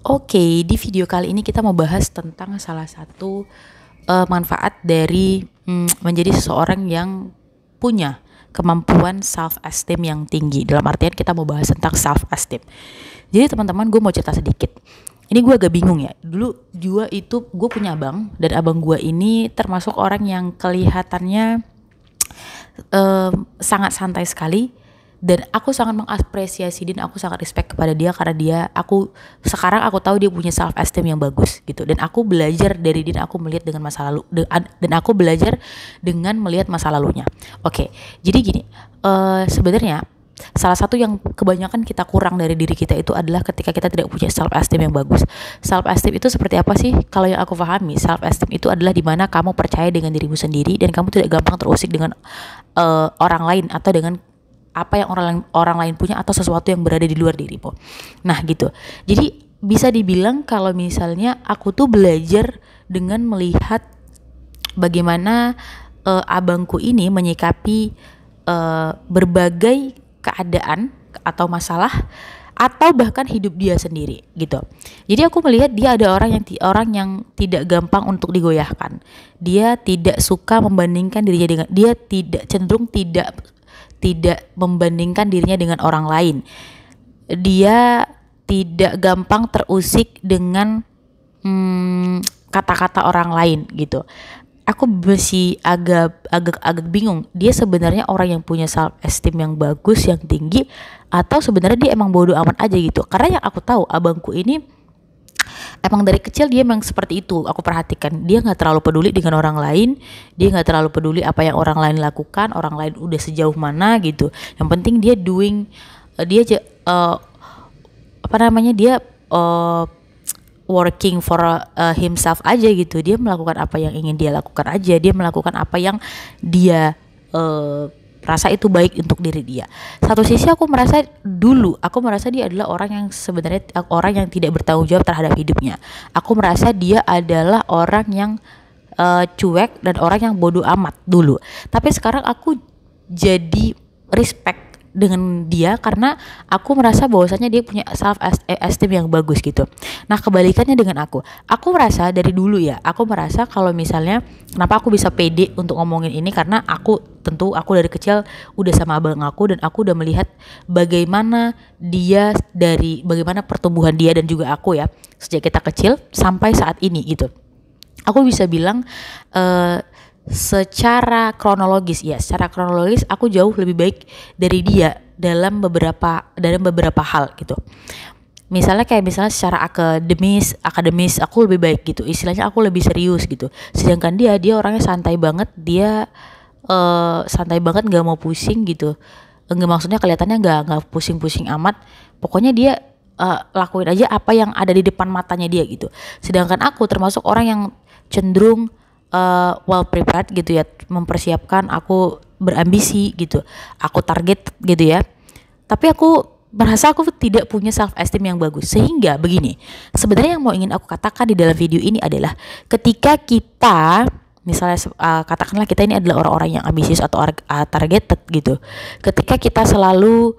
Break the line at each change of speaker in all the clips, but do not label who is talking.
Oke, di video kali ini kita mau bahas tentang salah satu manfaat dari menjadi seseorang yang punya kemampuan self esteem yang tinggi. Dalam artian kita mau bahas tentang self esteem. Jadi teman-teman, gue mau cerita sedikit. Ini gue agak bingung ya. Dulu gue punya abang, dan abang gue ini termasuk orang yang kelihatannya sangat santai sekali, dan aku sangat mengapresiasi dan aku sangat respect kepada dia karena sekarang aku tahu dia punya self esteem yang bagus gitu, dan aku belajar dari dia, aku melihat dengan masa lalu dan aku belajar dengan melihat masa lalunya. Oke, jadi gini, sebenarnya salah satu yang kebanyakan kita kurang dari diri kita itu adalah ketika kita tidak punya self esteem yang bagus. Self esteem itu seperti apa sih? Kalau yang aku pahami, self esteem itu adalah dimana kamu percaya dengan dirimu sendiri dan kamu tidak gampang terusik dengan orang lain atau dengan apa yang orang lain punya atau sesuatu yang berada di luar dirimu. Nah gitu. Jadi bisa dibilang kalau misalnya aku tuh belajar dengan melihat bagaimana abangku ini menyikapi berbagai keadaan atau masalah atau bahkan hidup dia sendiri gitu. Jadi aku melihat dia ada orang yang tidak gampang untuk digoyahkan. Dia tidak suka membandingkan dirinya dengan, dia cenderung tidak membandingkan dirinya dengan orang lain. Dia tidak gampang terusik dengan kata-kata orang lain gitu. Aku masih agak bingung, dia sebenarnya orang yang punya self esteem yang bagus, yang tinggi, atau sebenarnya dia emang bodoh amat aja gitu. Karena yang aku tahu, abangku ini emang dari kecil dia memang seperti itu. Aku perhatikan, dia nggak terlalu peduli dengan orang lain, dia nggak terlalu peduli apa yang orang lain lakukan, orang lain udah sejauh mana gitu. Yang penting dia working for himself aja gitu. Dia melakukan apa yang ingin dia lakukan aja, dia melakukan apa yang dia rasa itu baik untuk diri dia. Satu sisi aku merasa dia adalah orang yang sebenarnya orang yang tidak bertanggung jawab terhadap hidupnya. Aku merasa dia adalah orang yang cuek dan orang yang bodoh amat dulu. Tapi sekarang aku jadi respect dengan dia karena aku merasa bahwasanya dia punya self esteem yang bagus gitu. Nah, kebalikannya dengan aku merasa dari dulu ya, aku merasa kalau misalnya kenapa aku bisa pede untuk ngomongin ini, karena aku dari kecil udah sama abang aku, dan aku udah melihat bagaimana pertumbuhan dia dan juga aku ya, sejak kita kecil sampai saat ini gitu. Aku bisa bilang secara kronologis aku jauh lebih baik dari dia dalam beberapa hal gitu. Misalnya secara akademis aku lebih baik gitu, istilahnya aku lebih serius gitu. Sedangkan dia orangnya santai banget, nggak mau pusing gitu. Enggak, maksudnya kelihatannya nggak pusing-pusing amat. Pokoknya dia lakuin aja apa yang ada di depan matanya dia gitu. Sedangkan aku termasuk orang yang cenderung well prepared gitu ya, mempersiapkan, aku berambisi gitu, aku target gitu ya. Tapi aku merasa aku tidak punya self esteem yang bagus. Sehingga begini, sebenarnya yang mau ingin aku katakan di dalam video ini adalah ketika kita misalnya katakanlah kita ini adalah orang-orang yang ambisius atau targeted gitu. Ketika kita selalu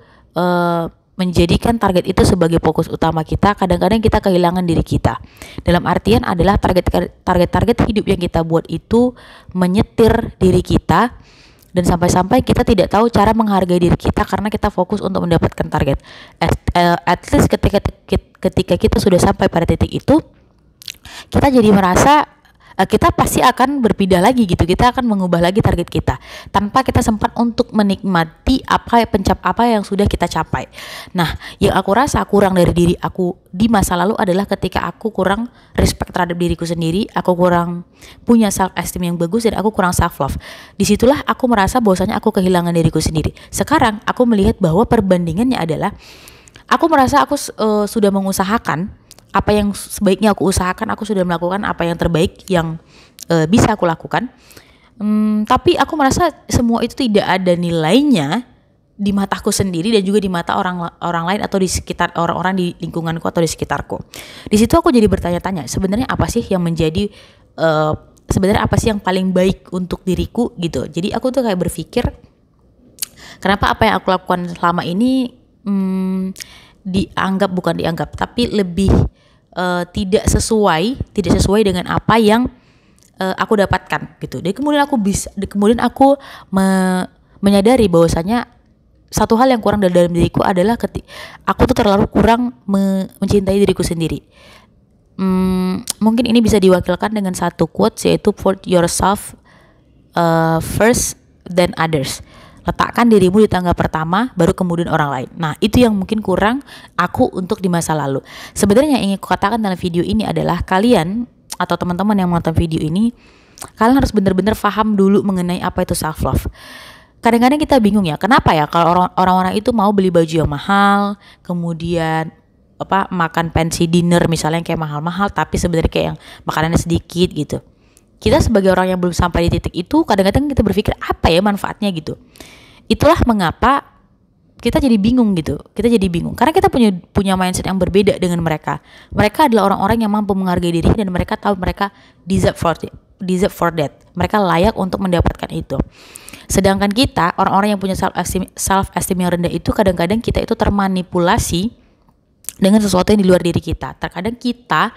menjadikan target itu sebagai fokus utama kita, kadang-kadang kita kehilangan diri kita. Dalam artian adalah target hidup yang kita buat itu menyetir diri kita, dan sampai-sampai kita tidak tahu cara menghargai diri kita karena kita fokus untuk mendapatkan target. At least ketika kita sudah sampai pada titik itu, kita jadi merasa kita pasti akan berpindah lagi gitu. Kita akan mengubah lagi target kita tanpa kita sempat untuk menikmati apa yang sudah kita capai. Nah, yang aku rasa kurang dari diri aku di masa lalu adalah ketika aku kurang respect terhadap diriku sendiri, aku kurang punya self esteem yang bagus, dan aku kurang self love. Disitulah aku merasa bahwasanya aku kehilangan diriku sendiri. Sekarang aku melihat bahwa perbandingannya adalah aku merasa aku sudah mengusahakan apa yang sebaiknya aku usahakan, aku sudah melakukan apa yang terbaik yang bisa aku lakukan. Tapi aku merasa semua itu tidak ada nilainya di mataku sendiri dan juga di mata orang lain atau di sekitar orang-orang di lingkunganku atau di sekitarku. Di situ aku jadi bertanya-tanya, sebenarnya apa sih yang paling baik untuk diriku gitu. Jadi aku tuh kayak berpikir, kenapa apa yang aku lakukan selama ini bukan dianggap tapi lebih tidak sesuai dengan apa yang aku dapatkan gitu. Dan kemudian aku menyadari bahwasanya satu hal yang kurang dari dalam diriku adalah aku tuh terlalu kurang mencintai diriku sendiri. Mungkin ini bisa diwakilkan dengan satu quotes, yaitu put yourself first then others. Letakkan dirimu di tangga pertama, baru kemudian orang lain. Nah, itu yang mungkin kurang aku untuk di masa lalu. Sebenarnya yang ingin aku katakan dalam video ini adalah kalian atau teman-teman yang menonton video ini, kalian harus benar-benar paham dulu mengenai apa itu self love. Kadang-kadang kita bingung ya, kenapa ya kalau orang-orang itu mau beli baju yang mahal, kemudian makan fancy dinner misalnya yang kayak mahal-mahal, tapi sebenarnya kayak yang makanannya sedikit gitu. Kita sebagai orang yang belum sampai di titik itu, kadang-kadang kita berpikir apa ya manfaatnya gitu. Itulah mengapa kita jadi bingung gitu. Kita jadi bingung karena kita punya mindset yang berbeda dengan mereka. Mereka adalah orang-orang yang mampu menghargai dirinya dan mereka tahu mereka deserve for that. Mereka layak untuk mendapatkan itu. Sedangkan kita, orang-orang yang punya self esteem yang rendah itu, kadang-kadang kita itu termanipulasi dengan sesuatu yang di luar diri kita. Terkadang kita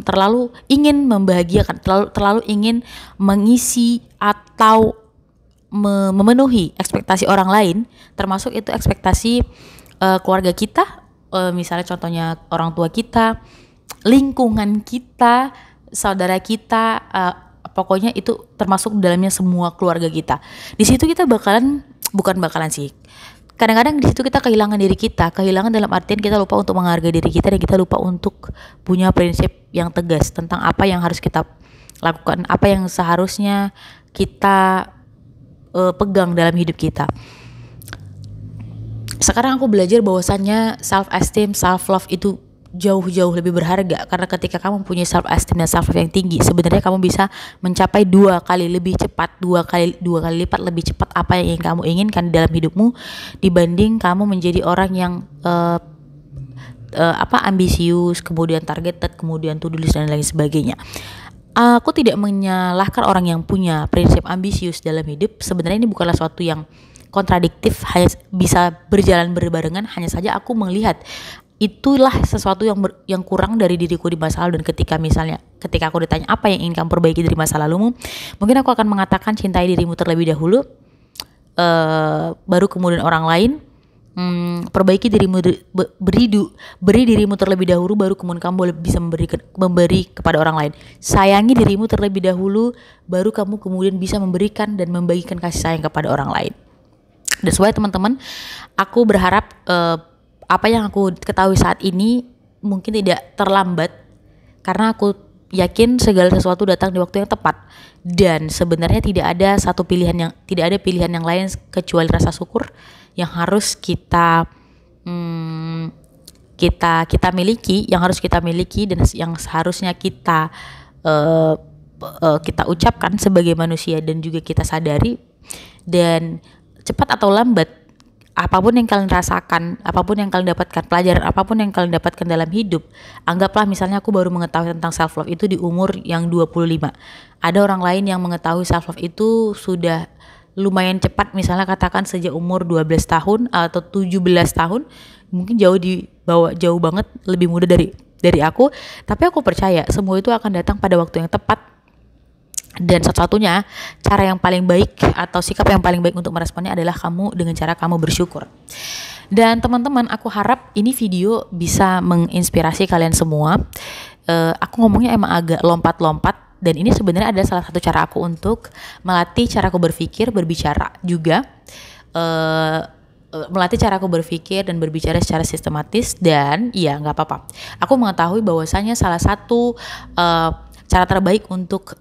terlalu ingin membahagiakan, terlalu ingin mengisi atau memenuhi ekspektasi orang lain, termasuk itu ekspektasi keluarga kita, misalnya contohnya orang tua kita, lingkungan kita, saudara kita, pokoknya itu termasuk dalamnya semua keluarga kita. Di situ kita kadang-kadang di situ kita kehilangan diri kita, kehilangan dalam artian kita lupa untuk menghargai diri kita dan kita lupa untuk punya prinsip yang tegas tentang apa yang harus kita lakukan, apa yang seharusnya kita pegang dalam hidup kita. Sekarang aku belajar bahwasannya self esteem, self love itu jauh-jauh lebih berharga, karena ketika kamu punya self esteem dan self love yang tinggi, sebenarnya kamu bisa mencapai dua kali lipat lebih cepat apa yang kamu inginkan dalam hidupmu dibanding kamu menjadi orang yang ambisius, kemudian targeted, kemudian to do list dan lain sebagainya. Aku tidak menyalahkan orang yang punya prinsip ambisius dalam hidup. Sebenarnya ini bukanlah suatu yang kontradiktif, hanya bisa berjalan berbarengan. Hanya saja aku melihat itulah sesuatu yang kurang dari diriku di masa lalu, dan ketika aku ditanya apa yang ingin kamu perbaiki dari masa lalumu, mungkin aku akan mengatakan cintai dirimu terlebih dahulu, baru kemudian orang lain. Perbaiki dirimu, beri dirimu terlebih dahulu, baru kemudian kamu boleh bisa memberi kepada orang lain. Sayangi dirimu terlebih dahulu, baru kamu kemudian bisa memberikan dan membagikan kasih sayang kepada orang lain. Dan supaya teman-teman, aku berharap apa yang aku ketahui saat ini mungkin tidak terlambat, karena aku yakin segala sesuatu datang di waktu yang tepat, dan sebenarnya tidak ada pilihan yang lain kecuali rasa syukur yang harus kita miliki, dan yang seharusnya kita ucapkan sebagai manusia dan juga kita sadari. Dan cepat atau lambat, apapun yang kalian rasakan, apapun yang kalian dapatkan, pelajaran apapun yang kalian dapatkan dalam hidup, anggaplah misalnya aku baru mengetahui tentang self love itu di umur yang 25. Ada orang lain yang mengetahui self love itu sudah lumayan cepat, misalnya katakan sejak umur 12 tahun atau 17 tahun, mungkin jauh banget lebih muda dari aku. Tapi aku percaya semua itu akan datang pada waktu yang tepat, dan satu-satunya cara yang paling baik atau sikap yang paling baik untuk meresponnya adalah dengan cara kamu bersyukur. Dan teman-teman, aku harap ini video bisa menginspirasi kalian semua. Aku ngomongnya emang agak lompat-lompat, dan ini sebenarnya adalah salah satu cara aku untuk melatih cara aku berbicara juga, melatih cara aku berpikir dan berbicara secara sistematis. Dan ya nggak apa-apa, aku mengetahui bahwasanya salah satu cara terbaik untuk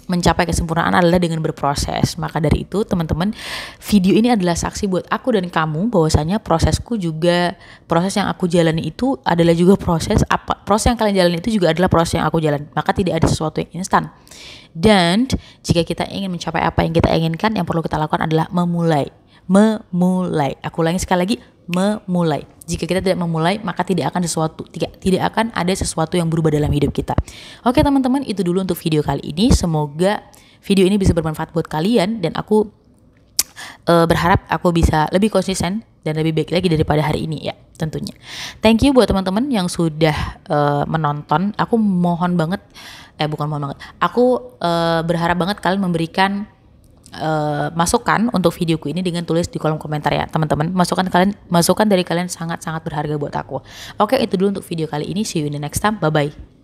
mencapai kesempurnaan adalah dengan berproses. Maka dari itu teman-teman, video ini adalah saksi buat aku dan kamu bahwasanya proses yang aku jalani itu adalah juga proses yang kalian jalani itu juga adalah proses yang aku jalani. Maka tidak ada sesuatu yang instan. Dan jika kita ingin mencapai apa yang kita inginkan, yang perlu kita lakukan adalah memulai. Aku ulangi sekali lagi, memulai. Jika kita tidak memulai, maka tidak akan ada sesuatu yang berubah dalam hidup kita. Oke teman-teman, itu dulu untuk video kali ini. Semoga video ini bisa bermanfaat buat kalian, dan aku berharap aku bisa lebih konsisten dan lebih baik lagi daripada hari ini ya tentunya. Thank you buat teman-teman yang sudah menonton. Aku mohon banget, bukan mohon banget, aku berharap banget kalian memberikan masukan untuk videoku ini dengan tulis di kolom komentar ya teman-teman. Masukan dari kalian sangat-sangat berharga buat aku. Oke, itu dulu untuk video kali ini. See you in the next time. Bye bye.